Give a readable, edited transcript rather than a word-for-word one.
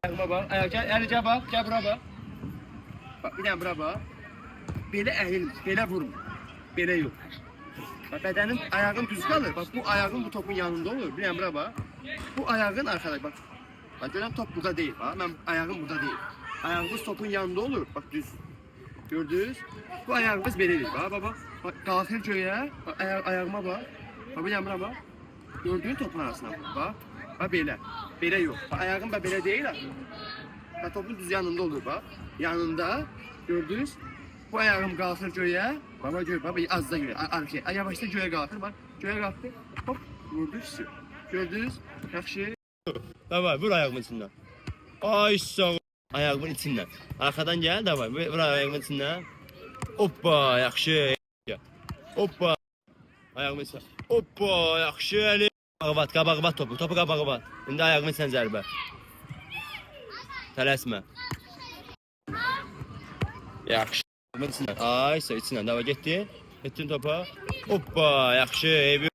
Ayağıma bak. Gel bak. Gel buraya bak. Bak bir tane buraya bak. Belə əyilmir. Belə vurmur. Belə yox. Bak bedenin ayağın düz kalır. Bak bu ayağın bu topun yanında olur. Bir tane buraya bak. Bu ayağın arkada bak. Bak görüyorum top burada değil. Bak ben ayağım burada değil. Ayağımız topun yanında olur. Bak düz. Gördünüz? Bu ayağımız belə değil. Bak bak bak. Bak kalkır göğe. Bak ayağıma bak. Bak bir tane buraya bak. Gördüğün topun arasına bak. Bak belə. Belə yok. Bak ayağım da belə değil ha. Bak topun düz yanında olur bak. Yanında. Gördünüz? Bu ayağım kalkır göğe. Baba göğe. Baba az da göğe. Arkaya. Yavaşta göğe kalkır bak. Göğe kalktı. Hop. Vurdunuz. Gördünüz? Yaxşı. Davay vur ayağımın içinden. Ay sağ ol. Ayağımın içinden. Arkadan gel davay. Vur ayağımın içinden. Hoppa yaxşı. Hoppa. Ayağımın içinden. Hoppa yaxşı. Ali. Qabağa bat topu. Topu qabağa bat. İndi ayağımın içindən zərbə. Tələsmə. Yaxşı. Ayağımın içindən. Ay sağ içindən. Davay getdi. Getdin topa. Hoppa yaxşı.